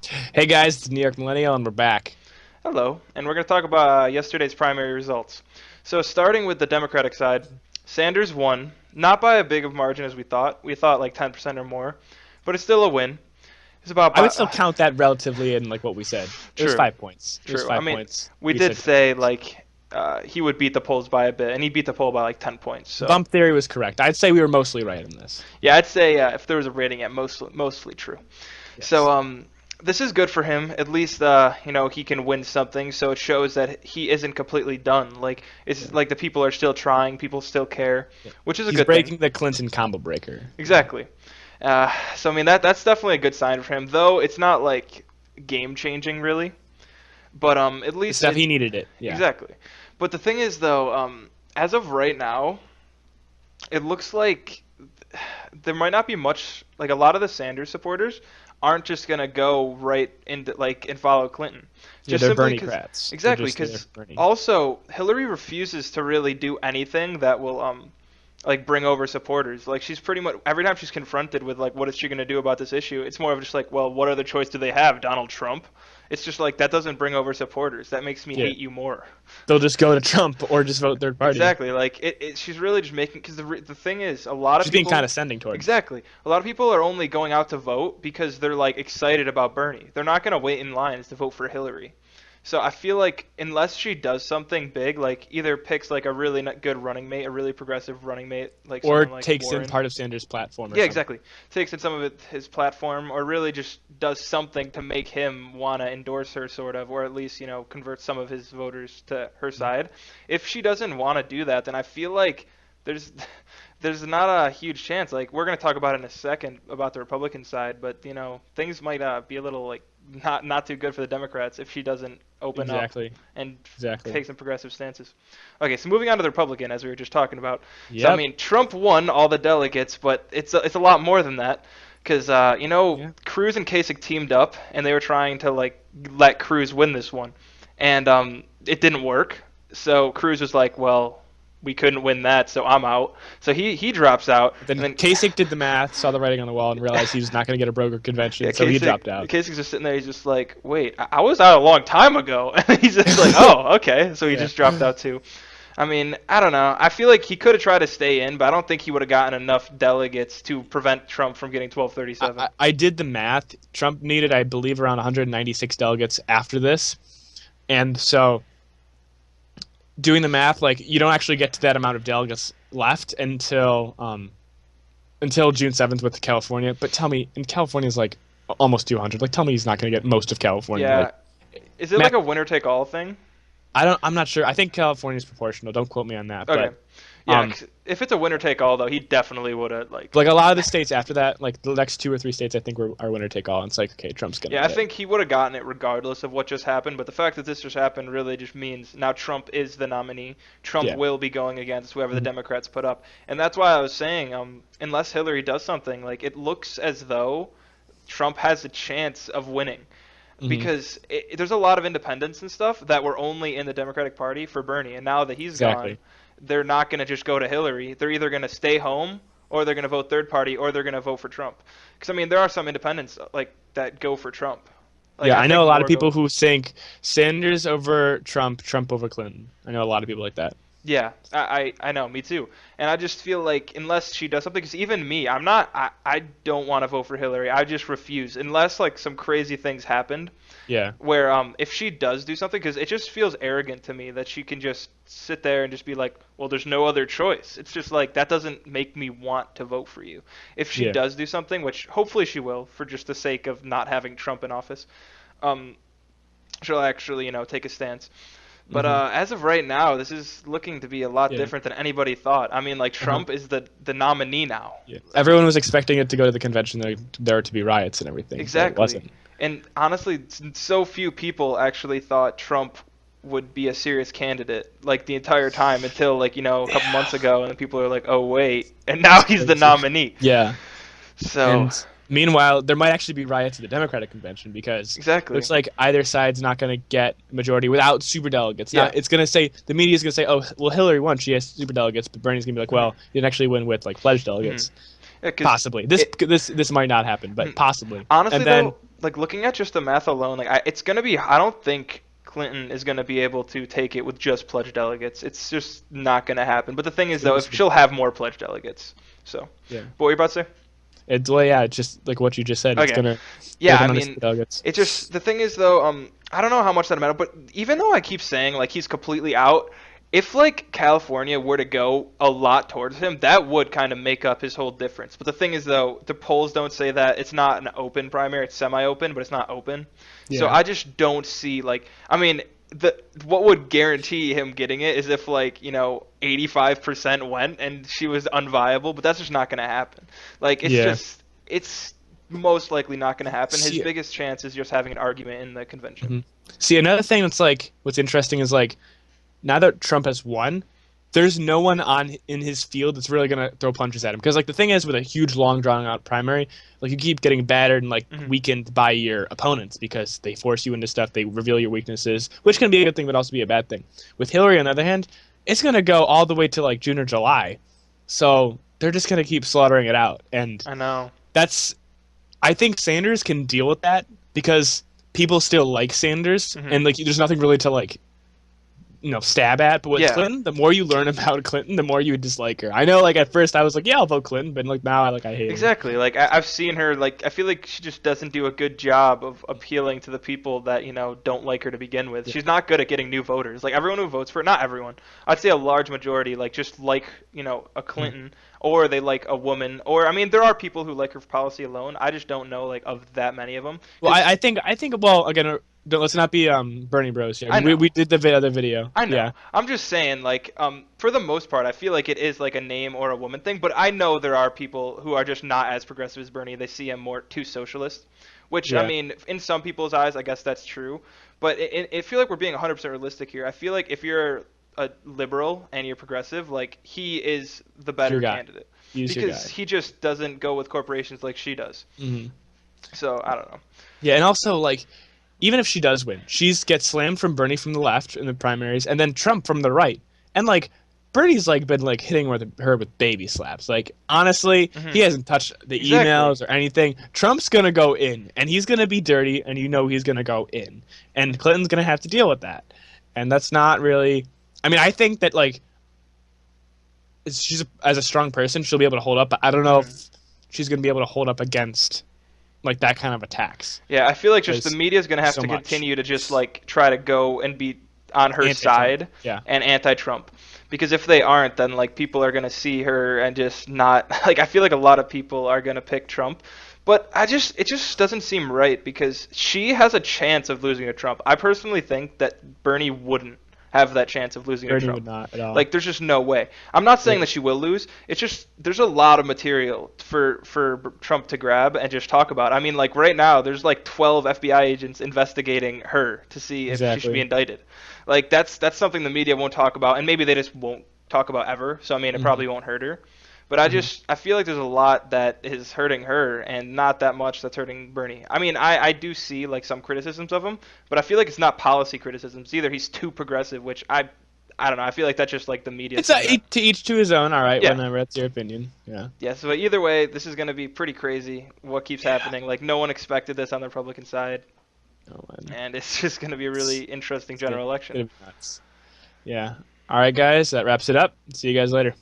Hey guys, it's New York Millennial, and we're back. Hello, and we're going to talk about yesterday's primary results. So, starting with the Democratic side, Sanders won, not by a big of margin as we thought. We thought like 10% or more, but it's still a win. It's about I would still count that relatively in like what we said. It was true, 5 points. It was true. I five mean, points. we We did said 10 say points. like he would beat the polls by a bit, and he beat the poll by like 10 points. So, Bump theory was correct. I'd say we were mostly right in this. yeah, I'd say if there was a rating, at mostly true. So, Yes. this is good for him. At least, he can win something. So it shows that he isn't completely done. Like it's Yeah. like the people are still trying. People still care, Yeah. which is a He's good thing. breaking the Clinton combo breaker. Exactly. So I mean that's definitely a good sign for him. Though it's not like game changing really, but at The least stuff it he needed it. Yeah. exactly. But the thing is though, as of right now, it looks like there might not be much. Like a lot of the Sanders supporters aren't just gonna go right into like and follow Clinton, Yeah, just they're simply Bernie because crats. They're exactly just there because for Bernie. also Hillary refuses to really do anything that will like bring over supporters. Like she's pretty much every time she's confronted with like what is she going to do about this issue, it's more of just like, well, what other choice do they have? Donald Trump? It's just like that doesn't bring over supporters. That makes me Yeah. hate you more. They'll just go to Trump or just vote third party. Exactly. Like she's really just making because the thing is a lot of She's being people condescending towards. exactly a lot of people are only going out to vote because they're like excited about Bernie. They're not going to wait in lines to vote for Hillary. So I feel like unless she does something big, like either picks like a really good running mate, a really progressive running mate, like Or someone like takes in Warren. part of Sanders' platform or Yeah, something. exactly. Takes in some of his platform, or really just does something to make him want to endorse her, sort of, or at least convert some of his voters to her side. If she doesn't want to do that, then I feel like there's there's not a huge chance. Like we're gonna talk about it in a second about the Republican side, but things might be a little like not too good for the Democrats if she doesn't open up Exactly. and Exactly. take some progressive stances. Okay, so moving on to the Republican, as we were just talking about. So I Yep. mean, Trump won all the delegates, but it's a lot more than that, because Yeah. Cruz and Kasich teamed up and they were trying to like let Cruz win this one, and it didn't work. So Cruz was like, well, we couldn't win that, so I'm out. So he drops out, But then and then Kasich did the math, saw the writing on the wall, and realized he was not going to get a broker convention, yeah, so he Kasich dropped out. Kasich's just sitting there. He's just like, wait, I was out a long time ago, and he's just like, oh, okay. So he Yeah. just dropped out too. I mean, I don't know. I feel like he could have tried to stay in, but I don't think he would have gotten enough delegates to prevent Trump from getting I, 1237. I did the math. Trump needed, I believe, around 196 delegates after this. And so doing the math, like you don't actually get to that amount of delegates left until June 7th with California. But tell me, in California is like almost 200. Like tell me he's not going to get most of California. Yeah, Like is it like math, a winner take all thing? I'm not sure. I think California is proportional. Don't quote me on that, Okay, but yeah. um 'Cause if it's a winner take all, though, he definitely would have like. like a lot of the states after that, like the next two or three states, I think are winner take all. And it's like, okay, Trump's gonna Yeah, I get. think he would have gotten it regardless of what just happened, but the fact that this just happened really just means now Trump is the nominee. Trump Yeah. will be going against whoever the Mhm. Democrats put up. And that's why I was saying, unless Hillary does something, like it looks as though Trump has a chance of winning. Mhm. Because there's a lot of independents and stuff that were only in the Democratic Party for Bernie, and now that he's gone, Exactly. they're not going to just go to Hillary. They're either going to stay home, or they're going to vote third party, or they're going to vote for Trump. Because I mean, there are some independents like that go for Trump. Like Yeah, I I know think a lot of more people go. who think Sanders over Trump, Trump over Clinton. I know a lot of people like that. Yeah, I know, me too. And I just feel like unless she does something, because even me, I don't want to vote for Hillary. I just refuse unless like some crazy things happened Yeah. where if she does do something, because it just feels arrogant to me that she can just sit there and just be like, well, there's no other choice. It's just like that doesn't make me want to vote for you. If she Yeah. does do something, which hopefully she will, for just the sake of not having Trump in office, um, she'll actually take a stance. But Hmm. as of right now, this is looking to be a lot Yeah. different than anybody thought. I mean, like Uh-huh. Trump is the nominee now. Yeah. I mean, Everyone was expecting it to go to the convention. There were to be riots and everything, but it exactly. wasn't. And honestly, so few people actually thought Trump would be a serious candidate like the entire time until like a couple Yeah. months ago, and then people are like, "Oh wait," and now It's he's the crazy. nominee. Yeah. So And meanwhile, there might actually be riots at the Democratic convention because it exactly, looks like either side's not going to get majority without super delegates. yeah. Not, it's going to say the media's going to say, "Oh, well, Hillary won; she has super delegates," but Bernie's going to be like, Mhm. "Well, you didn't actually win with like pledged Mhm. delegates." Yeah, because Possibly. This might not happen, but possibly. honestly And then though, like looking at just the math alone, like it's gonna be. I don't think Clinton is gonna be able to take it with just pledged delegates. It's just not gonna happen. But the thing is though, if she'll have more pledged delegates. So, yeah. what were you about to say? It's well, yeah, it's just like what you just said. It's Okay. gonna Yeah, break I amount mean, of delegates. it just the thing is though, I don't know how much that matters, but even though I keep saying like he's completely out, if like California were to go a lot towards him, that would kind of make up his whole difference. But the thing is though, the polls don't say that. It's not an open primary, it's semi-open, but it's not open. So Yeah. I just don't see like I mean, the what would guarantee him getting it is if like, 85% went and she was unviable, but that's just not going to happen. Like Yeah. it's most likely not going to happen. His See, biggest chance is just having an argument in the convention. mhm. See, another thing that's like what's interesting is like now that Trump has won, there's no one on in his field that's really gonna throw punches at him. Because like the thing is with a huge, long, drawn out primary, like you keep getting battered and like Hmm. weakened by your opponents because they force you into stuff, they reveal your weaknesses, which can be a good thing, but also be a bad thing. With Hillary, on the other hand, it's gonna go all the way to like June or July, so they're just gonna keep slaughtering it out, and I know. that's I think Sanders can deal with that because people still like Sanders, Hmm. and like there's nothing really to like stab at. But with Yeah. Clinton, the more you learn about Clinton, the more you dislike her. I know, like at first I was like, yeah, I'll vote Clinton, but like now I hate her. Exactly. Like I've seen her. Like I feel like she just doesn't do a good job of appealing to the people that don't like her to begin with. Yeah. She's not good at getting new voters. Like everyone who votes for her, not everyone. I'd say a large majority like just like a Mhm. Clinton or they like a woman or I mean there are people who like her for policy alone. I just don't know like of that many of them. Well, 'Cause I think well again, let's not be Bernie Bros here. I We know. did the other video. I know. Yeah, I'm just saying, like, for the most part, I feel like it is like a name or a woman thing. But I know there are people who are just not as progressive as Bernie. They see him more too socialist, which I yeah, mean, in some people's eyes, I guess that's true. But I feel like we're being 100% realistic here. I feel like if you're a liberal and you're progressive, like he is the your better guy. candidate Use your because guy. he just doesn't go with corporations like she does. Hmm. So I don't know. Yeah, and also like even if she does win, she's gets slammed from Bernie from the left in the primaries, and then Trump from the right. And like Bernie's like been like hitting her with baby slaps. Like honestly, he Hmm. hasn't touched the Exactly. emails or anything. Trump's gonna go in, and he's gonna be dirty, and he's gonna go in, and Clinton's gonna have to deal with that. And that's not really. I mean, I think that like as a strong person, she'll be able to hold up. But I don't know Hmm. if she's gonna be able to hold up against like that kind of attacks. Yeah, I feel like just the There's media is going to have so to much continue to just like try to go and be on her anti-Trump. side Yeah. and anti-Trump. Because if they aren't, then like people are going to see her and just not like I feel like a lot of people are going to pick Trump. But it just doesn't seem right because she has a chance of losing to Trump. I personally think that Bernie wouldn't have that chance of losing to Bernie Trump. would not at all. Like there's just no way. I'm not Yeah. saying that she will lose. It's just there's a lot of material for Trump to grab and just talk about. I mean, like right now there's like 12 FBI agents investigating her to see if she should be Exactly. indicted. Like that's something the media won't talk about and maybe they just won't talk about ever. So I mean, it Hmm. probably won't hurt her. But Hmm. I feel like there's a lot that is hurting her and not that much that's hurting Bernie. I mean, I do see like some criticisms of him, but I feel like it's not policy criticisms either. He's too progressive, which I don't know. I feel like that's just like the media It's saying that. to each to his own. All right, Yeah. whenever that's your opinion. Yeah. Yeah, so either way, this is going to be pretty crazy what keeps Yeah. happening. Like no one expected this on the Republican side, Oh, man. and it's just going to be a really interesting It's general election. gonna be nuts. Yeah. All right, guys, that wraps it up. See you guys later.